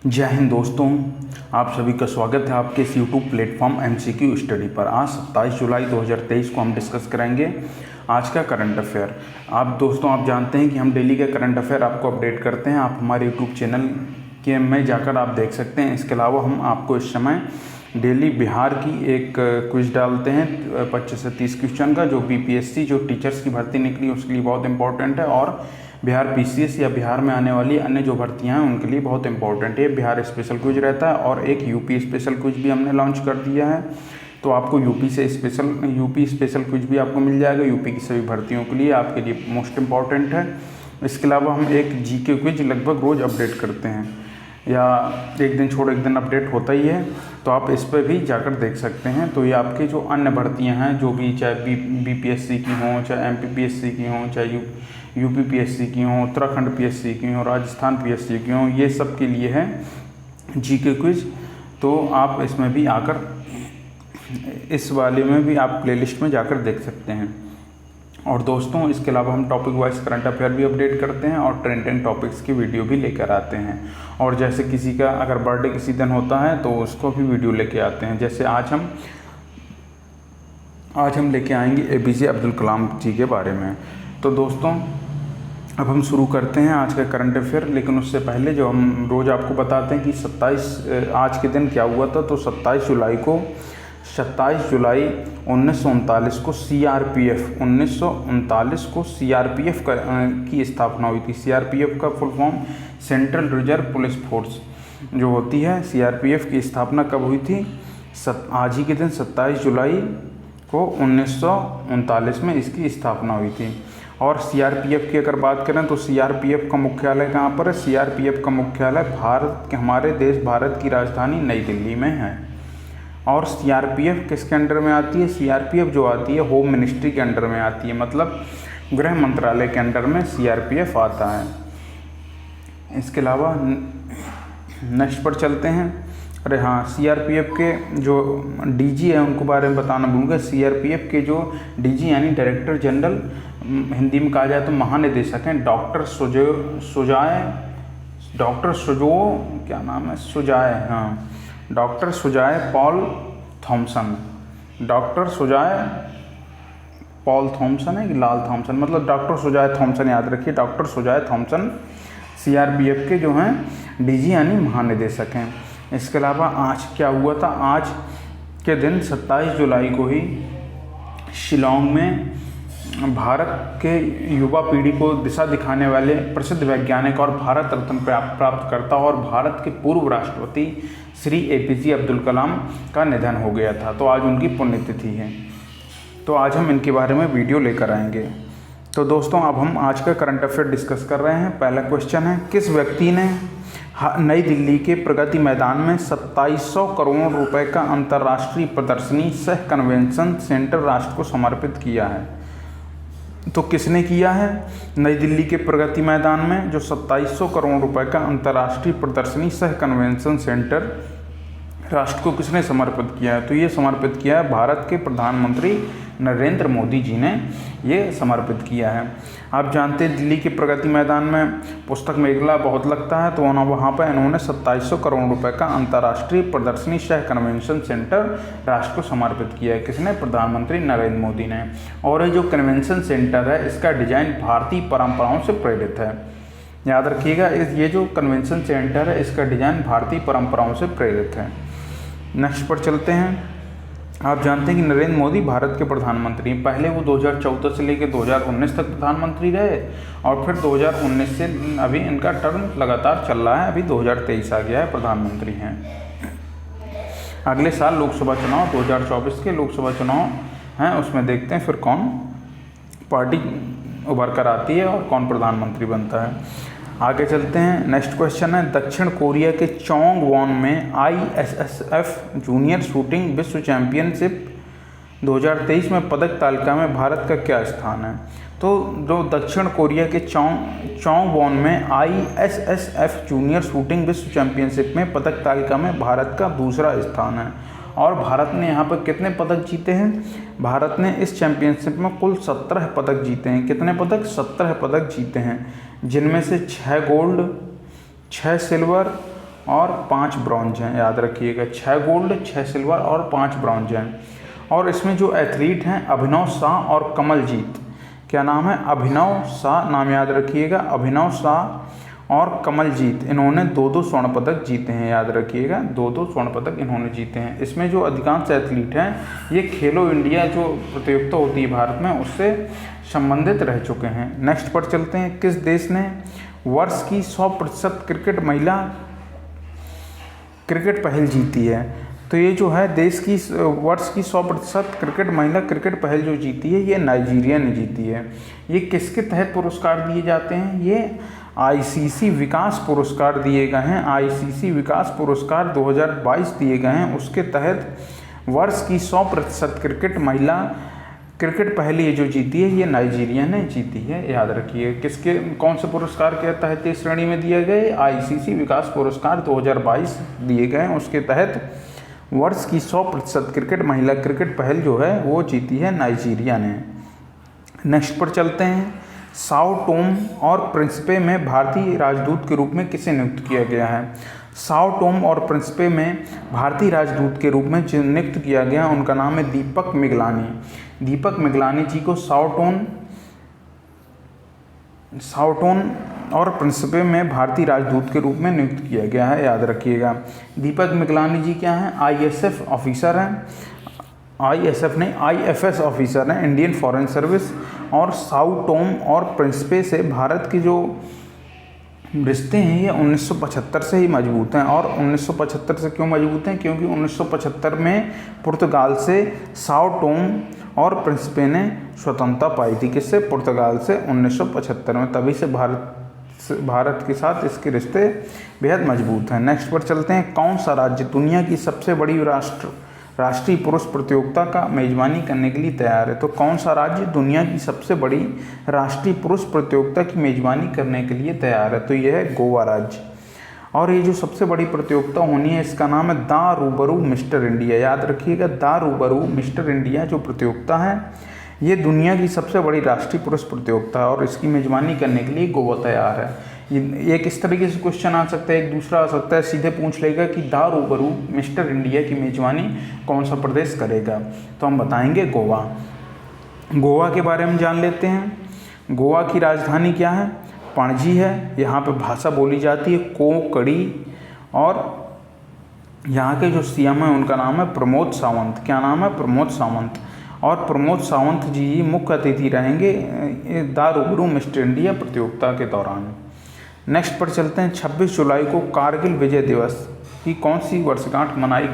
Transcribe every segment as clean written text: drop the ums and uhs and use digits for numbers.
जय हिंद दोस्तों, आप सभी का स्वागत है आपके इस यूट्यूब प्लेटफॉर्म MCQ स्टडी पर। आज 27 जुलाई 2023 को हम डिस्कस करेंगे आज का करंट अफेयर। आप जानते हैं कि हम डेली का करंट अफेयर आपको अपडेट करते हैं। आप हमारे यूट्यूब चैनल के में जाकर आप देख सकते हैं। इसके अलावा हम आपको इस समय डेली बिहार की एक क्विज डालते हैं 25 से 30 क्वेश्चन का, जो BPSC जो टीचर्स की भर्ती निकली उसके लिए बहुत इंपॉर्टेंट है, और बिहार PCS या बिहार में आने वाली अन्य जो भर्तियां हैं उनके लिए बहुत इंपॉर्टेंट है। बिहार स्पेशल क्विज रहता है और एक यूपी स्पेशल क्विज भी हमने लॉन्च कर दिया है, तो आपको यूपी स्पेशल क्विज भी आपको मिल जाएगा। यूपी की सभी भर्तियों के लिए आपके लिए मोस्ट इम्पॉर्टेंट है। इसके अलावा हम एक GK क्विज लगभग रोज़ अपडेट करते हैं, या एक दिन छोड़ एक दिन अपडेट होता ही है, तो आप इस पर भी जाकर देख सकते हैं। तो ये आपके जो अन्य भर्तियां हैं, जो भी चाहे BPSC की हों, चाहे MPPSC की हों, चाहे UP PSC की हों, उत्तराखंड PSC की हों, राजस्थान PSC की हों, ये सब के लिए है GK क्विज। तो आप इसमें भी आकर इस वाले में भी आप प्लेलिस्ट में जाकर देख सकते हैं। और दोस्तों, इसके अलावा हम टॉपिक वाइज करंट अफेयर भी अपडेट करते हैं और ट्रेंडिंग टॉपिक्स की वीडियो भी लेकर आते हैं। और जैसे किसी का अगर बर्थडे किसी दिन होता है तो उसको भी वीडियो लेके आते हैं। जैसे आज हम लेके आएंगे APJ अब्दुल कलाम जी के बारे में। तो दोस्तों, अब हम शुरू करते हैं आज का करंट अफेयर। लेकिन उससे पहले जो हम रोज़ आपको बताते हैं कि आज के दिन क्या हुआ था। तो 27 जुलाई 1939 को CRPF की स्थापना हुई थी। CRPF का full form central reserve police force जो होती है। CRPF की स्थापना कब हुई थी? आज ही के दिन 27 जुलाई को 1939 में इसकी स्थापना हुई थी। और CRPF की अगर बात करें तो CRPF का मुख्यालय कहाँ पर है? CRPF का मुख्यालय हमारे देश भारत की राजधानी नई दिल्ली में है। और CRPF किसके अंडर में आती है? CRPF जो आती है होम मिनिस्ट्री के अंडर में आती है, मतलब गृह मंत्रालय के अंडर में CRPF आता है। इसके अलावा नेक्स्ट पर चलते हैं। अरे हाँ, CRPF के जो DG है उनको बारे में बताना भूलूंगा। CRPF के जो DG यानी डायरेक्टर जनरल, हिंदी में कहा जाए तो महानिदेशक हैं doctor Sujay Paul Thomson. Doctor Sujay Paul Thomson है कि लाल थॉमसन, मतलब डॉक्टर सुजाय थॉमसन, याद रखिए डॉक्टर सुजाय थॉमसन CRPF के जो हैं DG यानी महानिदेशक हैं। इसके अलावा आज क्या हुआ था? आज के दिन 27 जुलाई को ही शिलांग में भारत के युवा पीढ़ी को दिशा दिखाने वाले प्रसिद्ध वैज्ञानिक और भारत रत्न प्राप्त करता और भारत के पूर्व राष्ट्रपति श्री APJ अब्दुल कलाम का निधन हो गया था। तो आज उनकी पुण्यतिथि है, तो आज हम इनके बारे में वीडियो लेकर आएंगे। तो दोस्तों, अब हम आज का करंट अफेयर डिस्कस कर रहे हैं। पहला क्वेश्चन है, किस व्यक्ति ने नई दिल्ली के प्रगति मैदान में 2700 करोड़ रुपए का अंतर्राष्ट्रीय प्रदर्शनी सह कन्वेंशन सेंटर राष्ट्र को समर्पित किया है? तो किसने किया है? नई दिल्ली के प्रगति मैदान में जो 2700 करोड़ रुपए का अंतर्राष्ट्रीय प्रदर्शनी सह कन्वेंशन सेंटर राष्ट्र को किसने समर्पित किया है? तो ये समर्पित किया है भारत के प्रधानमंत्री नरेंद्र मोदी जी ने ये समर्पित किया है। आप जानते हैं दिल्ली के प्रगति मैदान में पुस्तक मेला बहुत लगता है, तो वहाँ पर इन्होंने 2700 करोड़ रुपए का अंतर्राष्ट्रीय प्रदर्शनी सह कन्वेंशन सेंटर राष्ट्र को समर्पित किया है। किसने? प्रधानमंत्री नरेंद्र मोदी ने। और ये जो कन्वेंशन सेंटर है इसका डिजाइन भारतीय परंपराओं से प्रेरित है। याद रखिएगा, ये जो कन्वेंशन सेंटर है इसका डिजाइन भारतीय परंपराओं से प्रेरित है। नेक्स्ट पर चलते हैं। आप जानते हैं कि नरेंद्र मोदी भारत के प्रधानमंत्री, पहले वो 2014 से लेकर 2019 तक प्रधानमंत्री रहे, और फिर 2019 से अभी इनका टर्म लगातार चल रहा है। अभी 2023 आ गया है, प्रधानमंत्री हैं। अगले साल लोकसभा चुनाव 2024 के लोकसभा चुनाव हैं, उसमें देखते हैं फिर कौन पार्टी उभर कर आती है और कौन प्रधानमंत्री बनता है। आगे चलते हैं। नेक्स्ट क्वेश्चन है, दक्षिण कोरिया के चोंगवॉन में ISSF जूनियर शूटिंग विश्व चैंपियनशिप 2023 में पदक तालिका में भारत का क्या स्थान है? तो जो दक्षिण कोरिया के चोंगवॉन में ISSF जूनियर शूटिंग विश्व चैंपियनशिप में पदक तालिका में भारत का दूसरा स्थान है। और भारत ने यहाँ पर कितने पदक जीते हैं? भारत ने इस चैंपियनशिप में कुल 17 पदक जीते हैं। कितने पदक? 17 पदक जीते हैं, जिनमें से 6 गोल्ड, 6 सिल्वर और 5 ब्रॉन्ज हैं, याद रखिएगा। 6 गोल्ड, 6 सिल्वर और 5 ब्रॉन्ज हैं। और इसमें जो एथलीट हैं अभिनव शाह और कमलजीत, क्या नाम है? अभिनव शाह, नाम याद रखिएगा, अभिनव शाह और कमलजीत, इन्होंने 2-2 स्वर्ण पदक जीते हैं, याद रखिएगा, 2-2 स्वर्ण पदक इन्होंने जीते हैं। इसमें जो अधिकांश एथलीट हैं ये खेलो इंडिया जो प्रतियोगिता होती है भारत में उससे संबंधित रह चुके हैं। नेक्स्ट पर चलते हैं। किस देश ने वर्ष की 100% क्रिकेट महिला क्रिकेट पहल जीती है? तो ये जो है देश की वर्ष की 100% क्रिकेट महिला क्रिकेट पहल जो जीती है ये नाइजीरिया ने जीती है। ये किसके तहत पुरस्कार दिए जाते हैं? ये आईसीसी विकास पुरस्कार दिए गए हैं। आईसीसी विकास पुरस्कार 2022 दिए गए हैं। उसके तहत वर्ष की 100% क्रिकेट महिला क्रिकेट पहल ये जो जीती है ये नाइजीरिया ने जीती है, याद रखिए। किसके कौन से पुरस्कार के तहत इस श्रेणी में दिए गए? आईसीसी विकास पुरस्कार 2022 दिए गए। उसके तहत वर्ष की 100% क्रिकेट महिला क्रिकेट पहल जो है वो जीती है नाइजीरिया ने। नेक्स्ट पर चलते हैं। साओ टोम और प्रिंसिपे में भारतीय राजदूत के रूप में किसे नियुक्त किया गया है? साओ टोम और प्रिंसिपे में भारतीय राजदूत के रूप में नियुक्त किया गया, उनका नाम है दीपक मिगलानी। दीपक मिगलानी जी को साओ टोन और प्रिंसिपे में भारतीय राजदूत के रूप में नियुक्त किया गया है, याद रखिएगा। दीपक मिगलानी जी क्या हैं? आईएसएफ ऑफिसर हैं, आईएसएफ नहीं आईएफएस ऑफिसर हैं, इंडियन फॉरेन सर्विस। और साओ टोम और प्रिंसिपे से भारत के जो रिश्ते हैं ये 1975 से ही मजबूत हैं। और 1975 से क्यों मजबूत हैं? क्योंकि 1975 में पुर्तगाल से साओ टोम और प्रिंसिपे ने स्वतंत्रता पाई थी। किससे? पुर्तगाल से 1975 में। तभी से भारत के साथ इसके रिश्ते बेहद मजबूत हैं। नेक्स्ट पर चलते हैं। कौन सा राज्य दुनिया की सबसे बड़ी राष्ट्रीय पुरुष प्रतियोगिता का मेजबानी करने के लिए तैयार है? तो कौन सा राज्य दुनिया की सबसे बड़ी राष्ट्रीय पुरुष प्रतियोगिता की मेजबानी करने के लिए तैयार है? तो यह है गोवा राज्य। और ये जो सबसे बड़ी प्रतियोगिता होनी है इसका नाम है द रूबरू मिस्टर इंडिया, याद रखिएगा। द रूबरू मिस्टर इंडिया जो प्रतियोगिता है ये दुनिया की सबसे बड़ी राष्ट्रीय पुरुष प्रतियोगिता है और इसकी मेजबानी करने के लिए गोवा तैयार है। एक इस तरीके से क्वेश्चन आ सकता है, एक दूसरा आ सकता है, सीधे पूछ लेगा कि द रूबरू मिस्टर इंडिया की मेजबानी कौन सा प्रदेश करेगा? तो हम बताएंगे गोवा। गोवा के बारे में जान लेते हैं। गोवा की राजधानी क्या है? पणजी है। यहाँ पे भाषा बोली जाती है कोंकणी। और यहाँ के जो सीएम हैं उनका नाम है प्रमोद सावंत। क्या नाम है? प्रमोद सावंत। और प्रमोद सावंत जी मुख्य अतिथि रहेंगे द रूबरू मिस्टर इंडिया प्रतियोगिता के दौरान। नेक्स्ट पर चलते हैं। 26 जुलाई को कारगिल विजय दिवस की कौन सी वर्षगांठ मनाई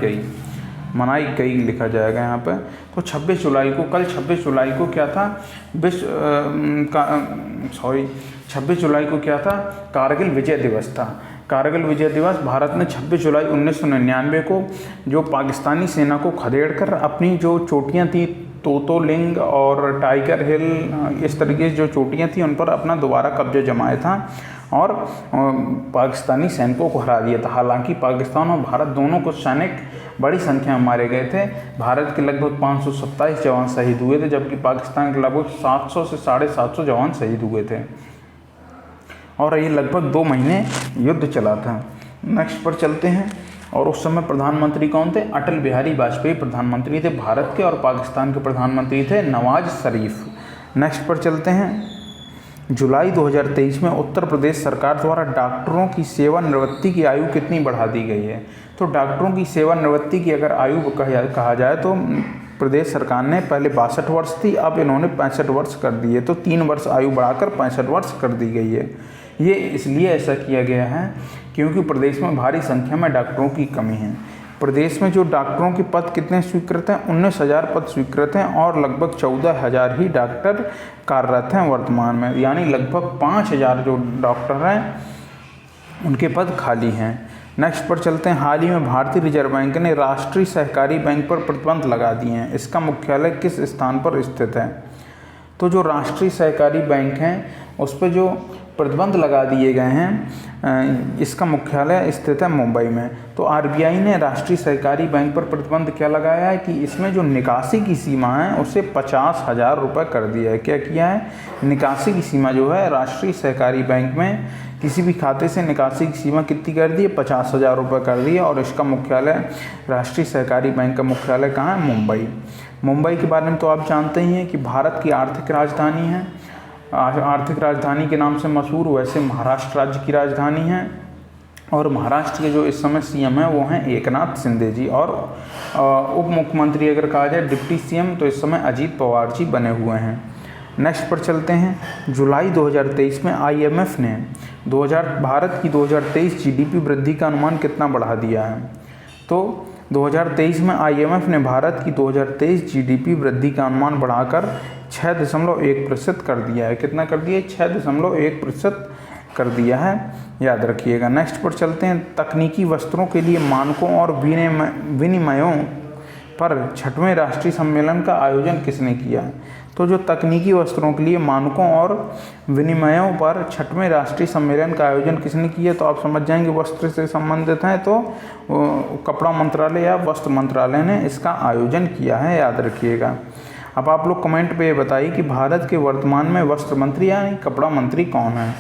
गई लिखा जाएगा यहाँ पे। तो 26 जुलाई को, कल 26 जुलाई को क्या था? 26 जुलाई को क्या था? कारगिल विजय दिवस था। कारगिल विजय दिवस भारत ने 26 जुलाई 1999 को जो पाकिस्तानी सेना को खदेड़कर अपनी जो चोटियाँ थी तोतोलिंग और टाइगर हिल, इस तरीके से जो चोटियाँ थी उन पर अपना दोबारा कब्जा जमाया था और पाकिस्तानी सैनिकों को हरा दिया था। हालांकि पाकिस्तान और भारत दोनों को सैनिक बड़ी संख्या में मारे गए थे। भारत के लगभग 527 जवान शहीद हुए थे जबकि पाकिस्तान के लगभग 700 से 750 जवान शहीद हुए थे और ये लगभग 2 महीने युद्ध चला था। नेक्स्ट पर चलते हैं। और उस समय प्रधानमंत्री कौन थे? अटल बिहारी वाजपेयी प्रधानमंत्री थे भारत के, और पाकिस्तान के प्रधानमंत्री थे नवाज शरीफ। नेक्स्ट पर चलते हैं। जुलाई 2023 में उत्तर प्रदेश सरकार द्वारा डॉक्टरों की सेवानिवृत्ति की आयु कितनी बढ़ा दी गई है? तो डॉक्टरों की सेवानिवृत्ति की अगर आयु कहा जाए तो प्रदेश सरकार ने पहले 62 वर्ष थी, अब इन्होंने 65 वर्ष कर दी है। तो 3 वर्ष आयु बढ़ाकर 65 वर्ष कर दी गई है। ये इसलिए ऐसा किया गया है क्योंकि प्रदेश में भारी संख्या में डॉक्टरों की कमी है। प्रदेश में जो डॉक्टरों के पद कितने स्वीकृत हैं? 19,000 पद स्वीकृत हैं और लगभग 14,000 ही डॉक्टर कार्यरत हैं वर्तमान में, यानी लगभग 5,000 जो डॉक्टर हैं उनके पद खाली हैं। नेक्स्ट पर चलते हैं। हाल ही में भारतीय रिजर्व बैंक ने राष्ट्रीय सहकारी बैंक पर प्रतिबंध लगा दिए हैं। इसका मुख्यालय किस स्थान पर स्थित है? तो जो राष्ट्रीय सहकारी बैंक हैं उस पर जो प्रतिबंध लगा दिए गए हैं इसका मुख्यालय स्थित है मुंबई में। तो आरबीआई ने राष्ट्रीय सहकारी बैंक पर प्रतिबंध क्या लगाया है कि इसमें जो निकासी की सीमा है उसे 50,000 रुपये कर दिया है। क्या किया है? निकासी की सीमा जो है राष्ट्रीय सहकारी बैंक में किसी भी खाते से निकासी की सीमा कितनी कर दी है? 50,000 रुपये कर दी है। और इसका मुख्यालय, राष्ट्रीय सहकारी बैंक का मुख्यालय कहाँ है? मुंबई। मुंबई के बारे में तो आप जानते ही हैं कि भारत की आर्थिक राजधानी है, आर्थिक राजधानी के नाम से मशहूर। वैसे महाराष्ट्र राज्य की राजधानी है और महाराष्ट्र के जो इस समय सीएम हैं वो हैं एकनाथ शिंदे जी। और उप मुख्यमंत्री अगर कहा जाए डिप्टी सीएम तो इस समय अजीत पवार जी बने हुए हैं। नेक्स्ट पर चलते हैं। जुलाई 2023 में आईएमएफ ने भारत की 2023 जीडीपी वृद्धि का अनुमान कितना बढ़ा दिया है? तो 2023 में आईएमएफ ने भारत की 2023 जीडीपी वृद्धि का अनुमान बढ़ाकर 6.1% कर दिया है। कितना कर दिया है? 6.1% कर दिया है, याद रखिएगा। नेक्स्ट पर चलते हैं। तकनीकी वस्त्रों के लिए मानकों और विनिमयों पर 6वें राष्ट्रीय सम्मेलन का आयोजन किसने किया है? तो जो तकनीकी वस्त्रों के लिए मानकों और विनिमयों पर 6वें राष्ट्रीय सम्मेलन का आयोजन किसने किया? तो आप समझ जाएंगे वस्त्र से संबंधित हैं तो कपड़ा मंत्रालय या वस्त्र मंत्रालय ने इसका आयोजन किया है, याद रखिएगा। अब आप लोग कमेंट पे बताइए कि भारत के वर्तमान में वस्त्र मंत्री यानी कपड़ा मंत्री कौन है।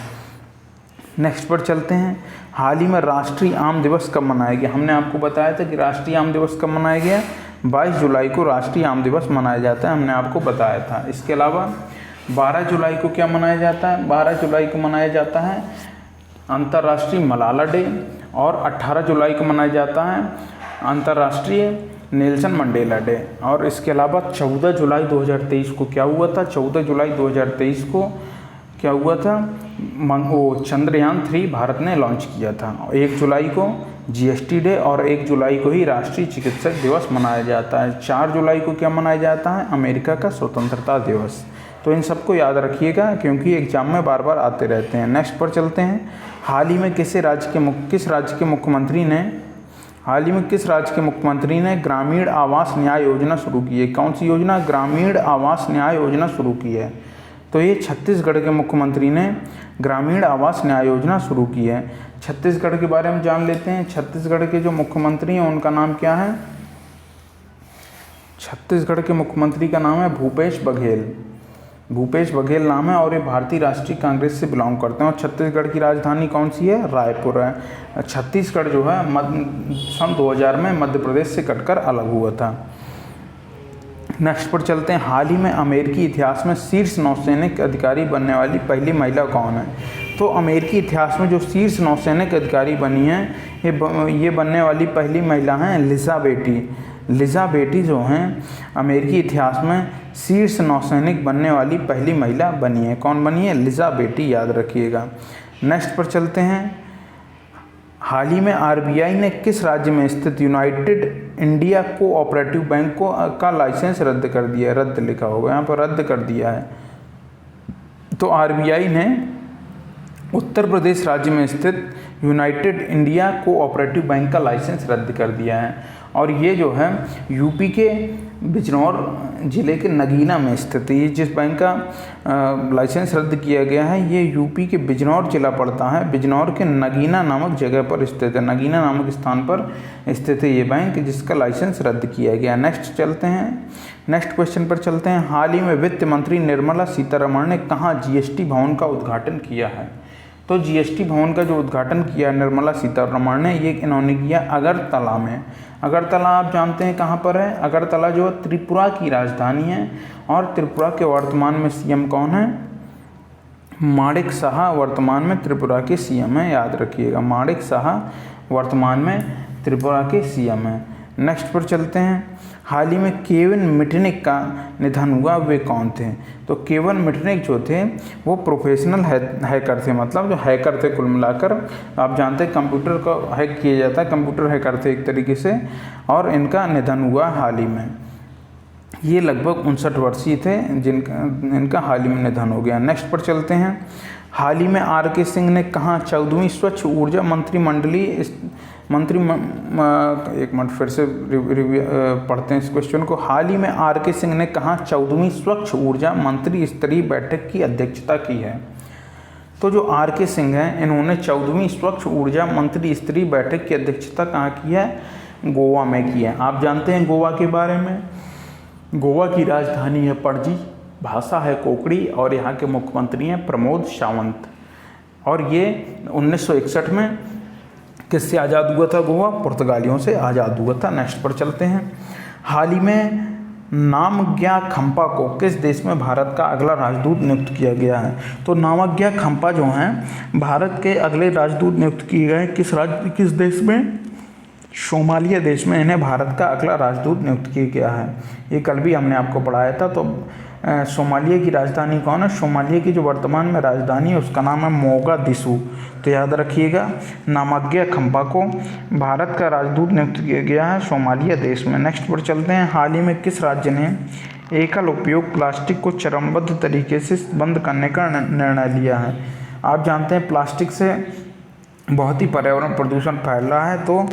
नेक्स्ट पर चलते हैं। हाल ही में राष्ट्रीय आम दिवस कब मनाया गया? हमने आपको बताया था कि राष्ट्रीय आम दिवस कब मनाया गया? 22 जुलाई को राष्ट्रीय आम दिवस मनाया जाता है, हमने आपको बताया था। इसके अलावा 12 जुलाई को क्या मनाया जाता है? 12 जुलाई को मनाया जाता है अंतर्राष्ट्रीय मलाला डे। और 18 जुलाई को मनाया जाता है अंतर्राष्ट्रीय नेल्सन मंडेला डे। और इसके अलावा 14 जुलाई 2023 को क्या हुआ था? 14 जुलाई 2023 को क्या हुआ था? वो चंद्रयान 3 भारत ने लॉन्च किया था। 1 जुलाई को जीएसटी डे और 1 जुलाई को ही राष्ट्रीय चिकित्सक दिवस मनाया जाता है। 4 जुलाई को क्या मनाया जाता है? अमेरिका का स्वतंत्रता दिवस। तो इन सबको याद रखिएगा क्योंकि एग्जाम में बार बार आते रहते हैं। नेक्स्ट पर चलते हैं। हाल ही में किस राज्य के मुख्यमंत्री ने ग्रामीण आवास न्याय योजना शुरू की है? कौन सी योजना? ग्रामीण आवास न्याय योजना शुरू की है। तो ये छत्तीसगढ़ के मुख्यमंत्री ने ग्रामीण आवास न्याय योजना शुरू की है। छत्तीसगढ़ के बारे में जान लेते हैं। छत्तीसगढ़ के जो मुख्यमंत्री हैं उनका नाम क्या है? छत्तीसगढ़ के मुख्यमंत्री का नाम है भूपेश बघेल। भूपेश बघेल नाम है और ये भारतीय राष्ट्रीय कांग्रेस से बिलोंग करते हैं। और छत्तीसगढ़ की राजधानी कौन सी है? रायपुर है। छत्तीसगढ़ जो है सन 2000 में मध्य प्रदेश से कटकर अलग हुआ था। नेक्स्ट पर चलते हैं। हाल ही में अमेरिकी इतिहास में शीर्ष नौसैनिक अधिकारी बनने वाली पहली महिला कौन है? तो अमेरिकी इतिहास में जो शीर्ष नौसैनिक अधिकारी बनी हैं ये बनने वाली पहली महिला हैं लिजा बेटी। लिजा बेटी जो हैं अमेरिकी इतिहास में शीर्ष नौसैनिक बनने वाली पहली महिला बनी है। कौन बनी है? लिजा बेटी, याद रखिएगा। नेक्स्ट पर चलते हैं। हाल ही में आरबीआई ने किस राज्य में स्थित यूनाइटेड इंडिया कोऑपरेटिव बैंक का लाइसेंस रद्द कर दिया है? रद्द लिखा होगा यहाँ पर, रद्द कर दिया है। तो आरबीआई ने उत्तर प्रदेश राज्य में स्थित यूनाइटेड इंडिया कोऑपरेटिव बैंक का लाइसेंस रद्द कर दिया है। और ये जो है यूपी के बिजनौर ज़िले के नगीना में स्थित है। ये जिस बैंक का लाइसेंस रद्द किया गया है ये यूपी के बिजनौर जिला पड़ता है। बिजनौर के नगीना नामक जगह पर स्थित है, नगीना नामक स्थान पर स्थित है ये बैंक जिसका लाइसेंस रद्द किया गया। नेक्स्ट चलते हैं। नेक्स्ट क्वेश्चन पर चलते हैं। हाल ही में वित्त मंत्री निर्मला सीतारमण ने कहाँ जीएसटी भवन का उद्घाटन किया है? तो जीएसटी भवन का जो उद्घाटन किया निर्मला सीतारमण ने ये इन्होंने किया अगरतला में। अगरतला आप जानते हैं कहाँ पर है? अगरतला जो त्रिपुरा की राजधानी है और त्रिपुरा के वर्तमान में सीएम कौन है? माणिक साहा वर्तमान में त्रिपुरा के सीएम हैं, याद रखिएगा। माणिक साहा वर्तमान में त्रिपुरा के सीएम हैं। नेक्स्ट पर चलते हैं। हाल ही में केविन मिटनिक का निधन हुआ, वे कौन थे? तो केविन मिटनिक जो थे वो प्रोफेशनल हैकर थे, मतलब जो हैकर थे कुल मिलाकर। आप जानते हैं कंप्यूटर को हैक किया जाता है, कंप्यूटर हैकर थे एक तरीके से। और इनका निधन हुआ हाल ही में। ये लगभग 59 वर्षीय थे इनका हाल ही में निधन हो गया। नेक्स्ट पर चलते हैं। हाल ही में आर.के. सिंह ने कहाँ 14वीं स्वच्छ ऊर्जा एक मिनट फिर से पढ़ते हैं इस क्वेश्चन को। हाल ही में आर.के. सिंह ने कहाँ 14वीं स्वच्छ ऊर्जा मंत्री स्तरीय बैठक की अध्यक्षता की है? तो जो आर.के. सिंह हैं इन्होंने 14वीं स्वच्छ ऊर्जा मंत्री स्तरीय बैठक की अध्यक्षता कहाँ की है? गोवा में की है। आप जानते हैं गोवा के बारे में। गोवा की राजधानी है पणजी, भाषा है कोंकणी और यहाँ के मुख्यमंत्री हैं प्रमोद सावंत। और ये 1961 में किससे आज़ाद हुआ था गोवा? पुर्तगालियों से आज़ाद हुआ था। नेक्स्ट पर चलते हैं। हाल ही में नामग्या खम्पा को किस देश में भारत का अगला राजदूत नियुक्त किया गया है? तो नामग्या खम्पा जो हैं भारत के अगले राजदूत नियुक्त किए गए किस देश में? सोमालिया देश में इन्हें भारत का अगला राजदूत नियुक्त किया गया है। ये कल भी हमने आपको पढ़ाया था। तो सोमालिया की राजधानी कौन है? सोमालिया की जो वर्तमान में राजधानी है उसका नाम है मोगादिशु। तो याद रखिएगा, नामग्या खम्पा को भारत का राजदूत नियुक्त किया गया है सोमालिया देश में। नेक्स्ट पर चलते हैं। हाल ही में किस राज्य ने एकल उपयोग प्लास्टिक को चरणबद्ध तरीके से बंद करने का निर्णय लिया है? आप जानते हैं प्लास्टिक से बहुत ही पर्यावरण प्रदूषण फैल रहा है। तो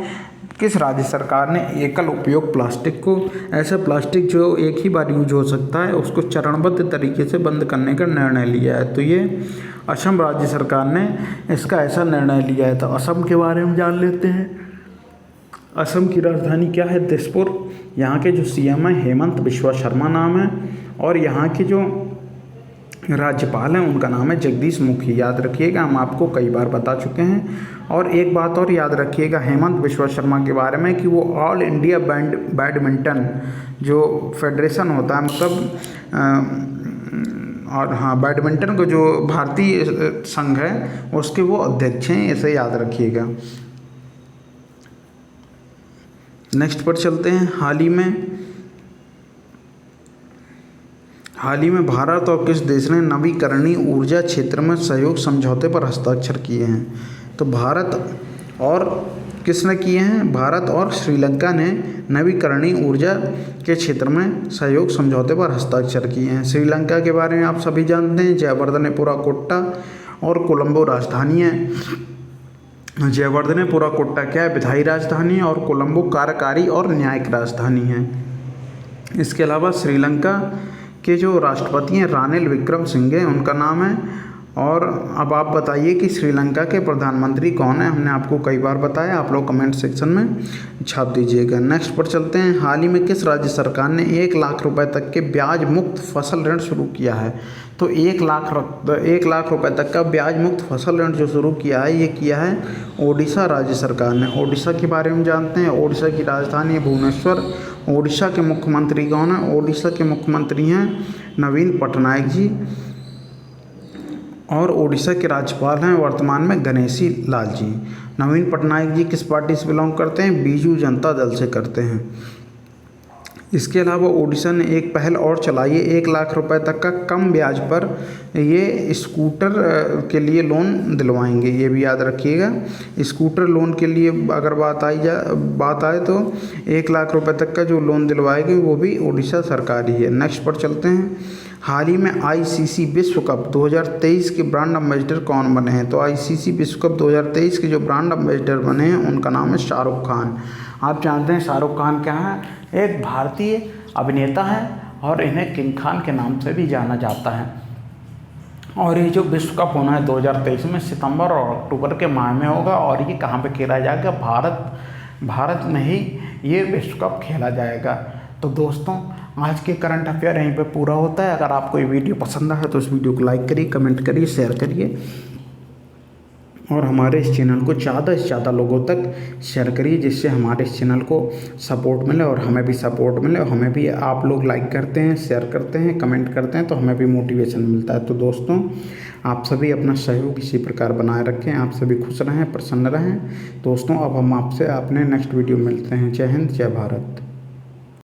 किस राज्य सरकार ने एकल उपयोग प्लास्टिक को, ऐसा प्लास्टिक जो एक ही बार यूज हो सकता है, उसको चरणबद्ध तरीके से बंद करने का निर्णय लिया है? तो ये असम राज्य सरकार ने इसका ऐसा निर्णय लिया है। तो असम के बारे में जान लेते हैं। असम की राजधानी क्या है? दिसपुर। यहाँ के जो सीएम है हेमंत बिश्वा शर्मा नाम है, और यहाँ के जो राज्यपाल हैं उनका नाम है जगदीश मुखी। याद रखिएगा, हम आपको कई बार बता चुके हैं। और एक बात और याद रखिएगा हेमंत बिश्वा शर्मा के बारे में कि वो ऑल इंडिया बैडमिंटन जो फेडरेशन होता है, मतलब और हाँ, बैडमिंटन को जो भारतीय संघ है उसके वो अध्यक्ष हैं। इसे याद रखिएगा। नेक्स्ट पर चलते हैं। हाल ही में भारत और किस देश ने नवीकरणीय ऊर्जा क्षेत्र में सहयोग समझौते पर हस्ताक्षर किए हैं? तो भारत और किसने किए हैं? भारत और श्रीलंका ने नवीकरणीय ऊर्जा के क्षेत्र में सहयोग समझौते पर हस्ताक्षर किए हैं। श्रीलंका के बारे में आप सभी जानते हैं, जयवर्धनेपुरा कोट्टा और कोलंबो राजधानी है। जयवर्धनेपुरा कोट्टा क्या है? विधायी राजधानी है, और कोलंबो कार्यकारी और न्यायिक राजधानी है। इसके अलावा श्रीलंका के जो राष्ट्रपति हैं रानिल विक्रमसिंघे उनका नाम है। और अब आप बताइए कि श्रीलंका के प्रधानमंत्री कौन है? हमने आपको कई बार बताया, आप लोग कमेंट सेक्शन में छाप दीजिएगा। नेक्स्ट पर चलते हैं। हाल ही में किस राज्य सरकार ने 1 लाख रुपए तक के ब्याज मुक्त फसल ऋण शुरू किया है? तो 1 लाख रुपए तक का ब्याज मुक्त फसल ऋण जो शुरू किया है, ये किया है ओडिशा राज्य सरकार ने। ओडिशा के बारे में जानते हैं। ओडिशा की राजधानी है भुवनेश्वर। ओडिशा के मुख्यमंत्री कौन है? ओडिशा के मुख्यमंत्री हैं नवीन पटनायक जी, और ओडिशा के राज्यपाल हैं वर्तमान में गणेशी लाल जी। नवीन पटनायक जी किस पार्टी से बिलोंग करते हैं? बीजू जनता दल से करते हैं। इसके अलावा ओडिशा ने एक पहल और चलाई है, 1 लाख रुपए तक का कम ब्याज पर ये स्कूटर के लिए लोन दिलवाएंगे। ये भी याद रखिएगा। स्कूटर लोन के लिए अगर बात आए तो 1 लाख रुपए तक का जो लोन दिलवाएगी वो भी ओडिशा सरकार ही है। नेक्स्ट पर चलते हैं। हाल ही में आईसीसी विश्व कप 2023 के ब्रांड एम्बेसडर कौन बने हैं? तो आईसीसी विश्व कप 2023 के जो ब्रांड एम्बेसडर बने हैं उनका नाम है शाहरुख खान। आप जानते हैं शाहरुख खान क्या है? एक भारतीय अभिनेता है, और इन्हें किंग खान के नाम से भी जाना जाता है। और ये जो विश्व कप होना है 2023 में सितंबर और अक्टूबर के माह में होगा, और ये कहाँ पे खेला जाएगा? भारत में ही ये विश्व कप खेला जाएगा। तो दोस्तों, आज के करंट अफेयर यहीं पे पूरा होता है। अगर आपको ये वीडियो पसंद आए तो इस वीडियो को लाइक करिए, कमेंट करिए, शेयर करिए, और हमारे इस चैनल को ज़्यादा से ज़्यादा लोगों तक शेयर करिए, जिससे हमारे इस चैनल को सपोर्ट मिले और हमें भी सपोर्ट मिले। और हमें भी आप लोग लाइक करते हैं, शेयर करते हैं, कमेंट करते हैं तो हमें भी मोटिवेशन मिलता है। तो दोस्तों, आप सभी अपना सहयोग इसी प्रकार बनाए रखें। आप सभी खुश रहें, प्रसन्न रहें। दोस्तों, अब हम आपसे अपने नेक्स्ट वीडियो मिलते हैं। जय हिंद, जय भारत।